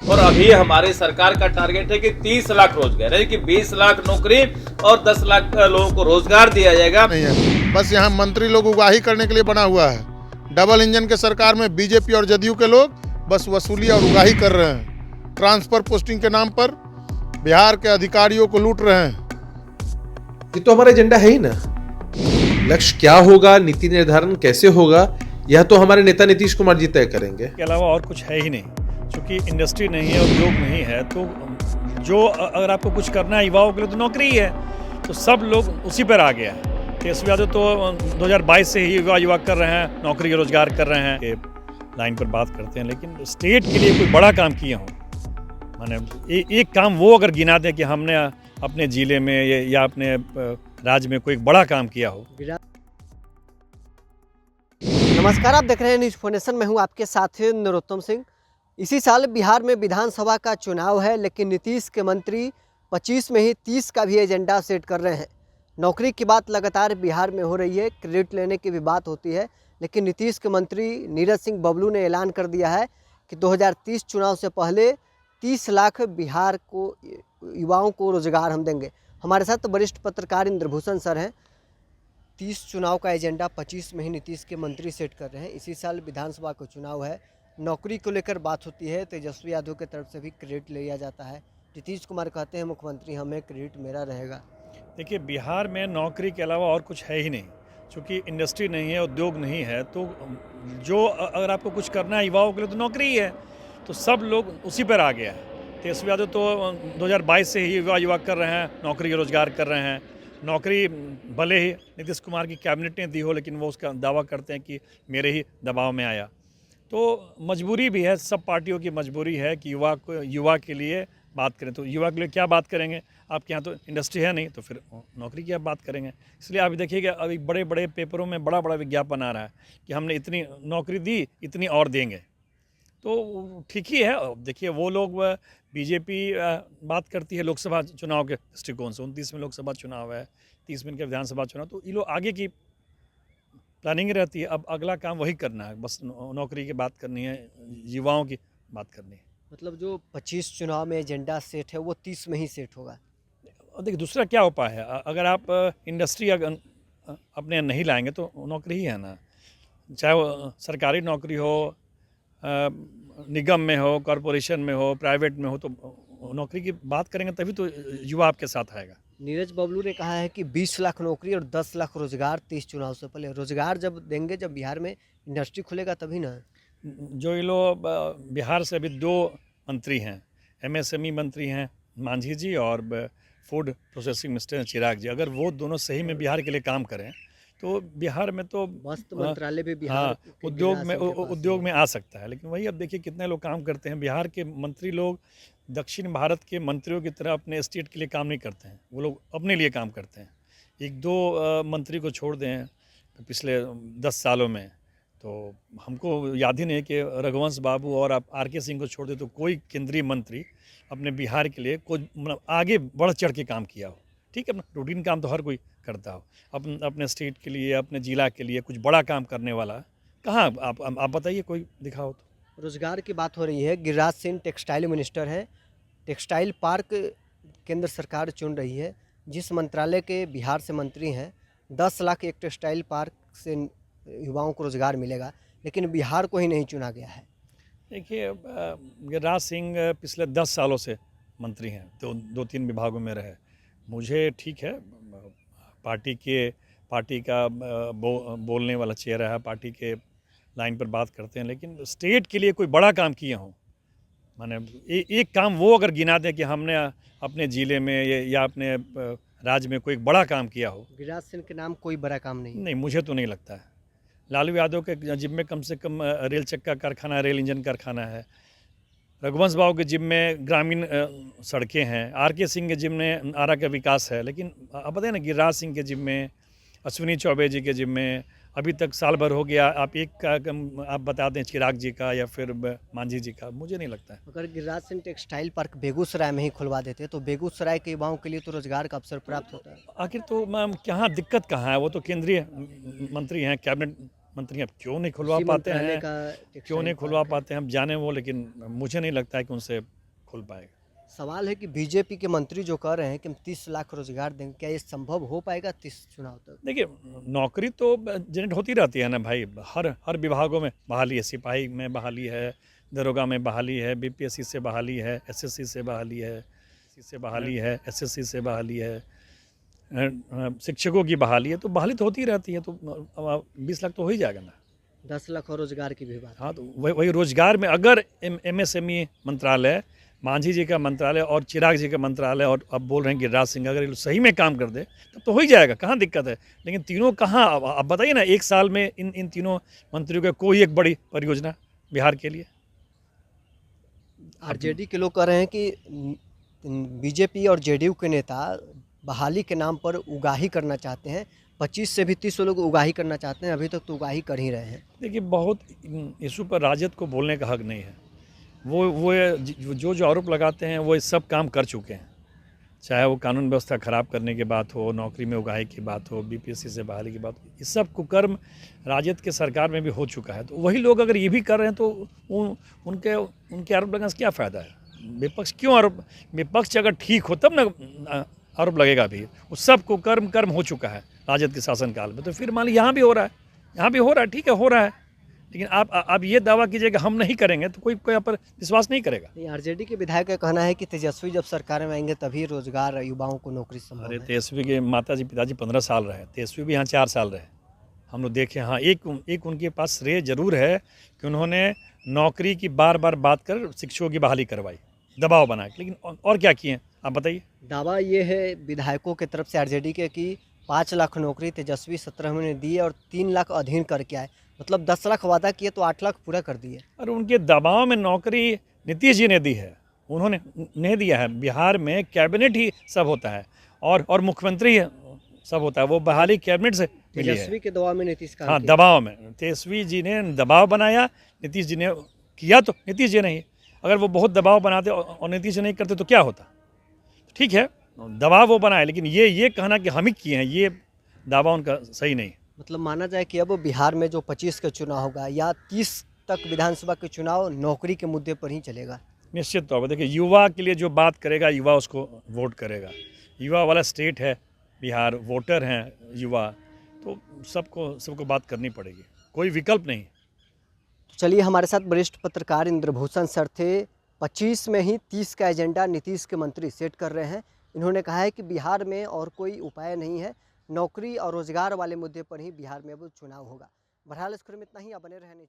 और अभी हमारी सरकार का टारगेट है कि 30 लाख रोजगार, यानी कि 20 लाख नौकरी और 10 लाख लोगों को रोजगार दिया जाएगा। नहीं है, बस यहाँ मंत्री लोग उगाही करने के लिए बना हुआ है। डबल इंजन के सरकार में बीजेपी और जदयू के लोग बस वसूली और उगाही कर रहे हैं। ट्रांसफर पोस्टिंग के नाम पर बिहार के अधिकारियों को लूट रहे हैं। ये तो हमारा एजेंडा है ही ना। लक्ष्य क्या होगा, नीति निर्धारण कैसे होगा, यह तो हमारे नेता नीतीश कुमार जी तय करेंगे। के अलावा और कुछ है ही नहीं, क्योंकि इंडस्ट्री नहीं है, उद्योग नहीं है, तो जो अगर आपको कुछ करना है युवाओं के लिए तो नौकरी ही है, तो सब लोग उसी पर आ गया है। तेजस्वी यादव तो 2022 से ही युवा कर रहे हैं, नौकरी रोजगार कर रहे हैं, लाइन पर बात करते हैं, लेकिन स्टेट के लिए कोई बड़ा काम किए हों, माने एक काम वो अगर गिना दें कि हमने अपने जिले में या अपने राज्य में कोई बड़ा काम किया हो। नमस्कार, आप देख रहे हैं न्यूज़ फोनेशन। मैं हूं आपके साथ नरोत्तम सिंह। इसी साल बिहार में विधानसभा का चुनाव है, लेकिन नीतीश के मंत्री 25 में ही 30 का भी एजेंडा सेट कर रहे हैं। नौकरी की बात लगातार बिहार में हो रही है, क्रेडिट लेने की भी बात होती है, लेकिन नीतीश के मंत्री नीरज सिंह बबलू ने ऐलान कर दिया है कि 2030 चुनाव से पहले 30 लाख बिहार को युवाओं को रोजगार हम देंगे। हमारे साथ वरिष्ठ पत्रकार इंद्रभूषण सर हैं। 30 चुनाव का एजेंडा 25 में ही नीतीश के मंत्री सेट कर रहे हैं। इसी साल विधानसभा का चुनाव है, नौकरी को लेकर बात होती है, तेजस्वी यादव की तरफ से भी क्रेडिट लिया जाता है। नीतीश कुमार कहते हैं मुख्यमंत्री हमें क्रेडिट मेरा रहेगा। देखिए, बिहार में नौकरी के अलावा और कुछ है ही नहीं, क्योंकि इंडस्ट्री नहीं है, उद्योग नहीं है, तो जो अगर आपको कुछ करना है युवाओं के लिए तो नौकरी ही है, तो सब लोग उसी पर आ गया है। तेजस्वी यादव तो 2022 से ही युवा कर रहे हैं, नौकरी रोजगार कर रहे हैं। नौकरी भले ही नीतीश कुमार की कैबिनेट ने दी हो, लेकिन वो उसका दावा करते हैं कि मेरे ही दबाव में आया। तो मजबूरी भी है, सब पार्टियों की मजबूरी है कि युवा के लिए बात करें। तो युवा के लिए क्या बात करेंगे? आपके यहाँ तो इंडस्ट्री है नहीं, तो फिर नौकरी की आप बात करेंगे। इसलिए आप देखिएगा, अभी बड़े बड़े पेपरों में बड़ा बड़ा विज्ञापन आ रहा है कि हमने इतनी नौकरी दी, इतनी और देंगे। तो ठीक ही है। देखिए, वो लोग बीजेपी बात करती है लोकसभा चुनाव के दृष्टिकोण से, 29 में लोकसभा चुनाव है, 30 में इनका विधानसभा चुनाव, तो ये लोग आगे की प्लानिंग रहती है। अब अगला काम वही करना है, बस नौकरी की बात करनी है, युवाओं की बात करनी है। मतलब जो 25 चुनाव में एजेंडा सेट है वो 30 में ही सेट होगा। देखिए, दूसरा क्या उपाय है? अगर आप इंडस्ट्री अगर अपने नहीं लाएंगे तो नौकरी ही है ना, चाहे वो सरकारी नौकरी हो, निगम में हो, कॉरपोरेशन में हो, प्राइवेट में हो, तो नौकरी की बात करेंगे तभी तो युवा आपके साथ आएगा। नीरज बबलू ने कहा है कि 20 लाख नौकरी और 10 लाख रोजगार 30 चुनाव से पहले। रोजगार जब देंगे, जब बिहार में इंडस्ट्री खुलेगा तभी ना। जो ये लोग बिहार से अभी 2 मंत्री हैं, MSME मंत्री हैं मांझी जी और फूड प्रोसेसिंग मिनिस्टर चिराग जी, अगर वो दोनों सही में बिहार के लिए काम करें तो बिहार में तो वस्त्र मंत्रालय भी बिहार के उद्योग में आ सकता है। लेकिन वही, अब देखिए कितने लोग काम करते हैं। बिहार के मंत्री लोग दक्षिण भारत के मंत्रियों की तरह अपने स्टेट के लिए काम नहीं करते हैं, वो लोग अपने लिए काम करते हैं। 1-2 मंत्री को छोड़ दें पिछले 10 सालों में, तो हमको याद ही नहीं कि रघुवंश बाबू और आप RK सिंह को छोड़ दें तो कोई केंद्रीय मंत्री अपने बिहार के लिए कोई मतलब आगे बढ़ चढ़ के काम किया हो। ठीक है, अपना रूटीन काम तो हर कोई करता हो, अपने स्टेट के लिए, अपने ज़िला के लिए कुछ बड़ा काम करने वाला कहाँ? आप बताइए, कोई दिखाओ तो। रोजगार की बात हो रही है। गिरिराज सिंह टेक्सटाइल मिनिस्टर हैं। टेक्सटाइल पार्क केंद्र सरकार चुन रही है। जिस मंत्रालय के बिहार से मंत्री हैं, 10 लाख एक टेक्सटाइल पार्क से युवाओं को रोजगार मिलेगा, लेकिन बिहार को ही नहीं चुना गया है। देखिए, गिरिराज सिंह पिछले 10 सालों से मंत्री हैं, तो 2-3 विभागों में रहे। मुझे ठीक है, पार्टी का बोलने वाला चेहरा है, पार्टी के लाइन पर बात करते हैं, लेकिन स्टेट के लिए कोई बड़ा काम किए हों, माने एक काम वो अगर गिना दें कि हमने अपने ज़िले में या अपने राज्य में कोई बड़ा काम किया हो। गिरिराज सिंह के नाम कोई बड़ा काम नहीं, मुझे तो नहीं लगता है। लालू यादव के जिम्मे कम से कम रेल चक्का कारखाना, रेल इंजन कारखाना है। रघुवंश बाबू के जिम्मे ग्रामीण सड़कें हैं। RK सिंह के जिम्मे आरा का विकास है। लेकिन आप बताइए ना, गिरिराज सिंह के जिम्मे, अश्विनी चौबे जी के जिम्मे अभी तक साल भर हो गया, आप एक का आप बता दें, चिराग जी का या फिर मांझी जी का, मुझे नहीं लगता है। अगर गिरिराज सिंह टेक्सटाइल पार्क बेगूसराय में ही खुलवा देते तो बेगूसराय के युवाओं के लिए तो रोजगार का अवसर प्राप्त होता है। आखिर तो मैम कहाँ दिक्कत कहाँ है? वो तो केंद्रीय मंत्री हैं, कैबिनेट मंत्री हैं, क्यों नहीं खुलवा पाते हैं, हम जाने वो, लेकिन मुझे नहीं लगता है कि उनसे खुल पाएगा। सवाल है कि बीजेपी के मंत्री जो कह रहे हैं कि हम 30 लाख रोजगार देंगे, क्या ये संभव हो पाएगा 30 चुनाव तक? देखिए, नौकरी तो जनरेट होती रहती है ना भाई, हर विभागों में बहाली है, सिपाही में बहाली है, दरोगा में बहाली है, बीपीएससी से बहाली है, एसएससी से बहाली है, एसएससी से बहाली है, शिक्षकों की बहाली है, तो बहाली तो होती रहती है। तो 20 लाख तो हो ही जाएगा ना। 10 लाख और रोजगार की भी बात। हाँ, तो वही रोजगार में अगर एमएसएमई मंत्रालय, मांझी जी का मंत्रालय और चिराग जी का मंत्रालय और अब बोल रहे हैं गिरिराज सिंह, अगर ये लोग सही में काम कर दे तब तो हो ही जाएगा, कहाँ दिक्कत है। लेकिन तीनों कहाँ, अब बताइए ना, एक साल में इन तीनों मंत्रियों का कोई एक बड़ी परियोजना बिहार के लिए। आरजेडी के लोग कह रहे हैं कि बीजेपी और जेडीयू के नेता बहाली के नाम पर उगाही करना चाहते हैं। 25 से भी 30 लोग उगाही करना चाहते हैं, अभी तक तो उगाही कर ही रहे हैं। देखिए, बहुत इशू पर राजद को बोलने का हक नहीं है। वो जो आरोप लगाते हैं वो इस सब काम कर चुके हैं, चाहे वो कानून व्यवस्था खराब करने की बात हो, नौकरी में उगाही की बात हो, बीपीएससी से बहाली की बात हो, इस सब कुकर्म राजद के सरकार में भी हो चुका है। तो वही लोग अगर ये भी कर रहे हैं तो उनके आरोप लगाने से क्या फ़ायदा है? विपक्ष अगर ठीक हो तब ना आरोप लगेगा भी। वो सब कुकर्म हो चुका है राजद के शासनकाल में। तो फिर मान लीजिए यहाँ भी हो रहा है, ठीक है, हो रहा है। लेकिन आप ये दावा कीजिएगा हम नहीं करेंगे तो कोई यहाँ पर विश्वास नहीं करेगा। आरजेडी के विधायक का कहना है कि तेजस्वी जब सरकार में आएंगे तभी रोजगार, युवाओं को नौकरी संभव अरे, है। तेजस्वी के माताजी पिताजी 15 साल रहे, तेजस्वी भी यहाँ 4 साल रहे, हम लोग देखे। हाँ, एक उनके पास श्रेय जरूर है कि उन्होंने नौकरी की बार बात कर शिक्षकों की बहाली करवाई, दबाव बना के। लेकिन और क्या किए आप बताइए? दावा ये है विधायकों की तरफ से आरजेडी के कि 5 लाख नौकरी तेजस्वी 17 महीने दी और 3 लाख अधीन करके आए। मतलब 10 लाख वादा किए तो 8 लाख पूरा कर दिए। और उनके दबाव में नौकरी नीतीश जी ने दी है, उन्होंने नहीं दिया है। बिहार में कैबिनेट ही सब होता है और मुख्यमंत्री सब होता है, वो बहाली कैबिनेट से मिली है। तेजस्वी के दबाव में नीतीश का। हाँ, दबाव में तेजस्वी जी ने दबाव बनाया, नीतीश जी ने किया तो नीतीश जी नहीं। अगर वो बहुत दबाव बनाते और नीतीश जी नहीं करते तो क्या होता? ठीक है, दबाव वो बनाए, लेकिन ये कहना कि हम ही किए हैं, ये दावा उनका सही नहीं। मतलब माना जाए कि अब बिहार में जो 25 का चुनाव होगा या 30 तक विधानसभा के चुनाव नौकरी के मुद्दे पर ही चलेगा। निश्चित तौर पर देखिए, युवा के लिए जो बात करेगा युवा उसको वोट करेगा। युवा वाला स्टेट है बिहार, वोटर हैं युवा, तो सबको बात करनी पड़ेगी, कोई विकल्प नहीं। तो चलिए, हमारे साथ वरिष्ठ पत्रकार इंद्रभूषण सर थे। 25 में ही 30 का एजेंडा नीतीश के मंत्री सेट कर रहे हैं। इन्होंने कहा है कि बिहार में और कोई उपाय नहीं है, नौकरी और रोजगार वाले मुद्दे पर ही बिहार में अब चुनाव होगा। बहरहाल इस खबर में इतना ही। आप बने रहें न्यूज़।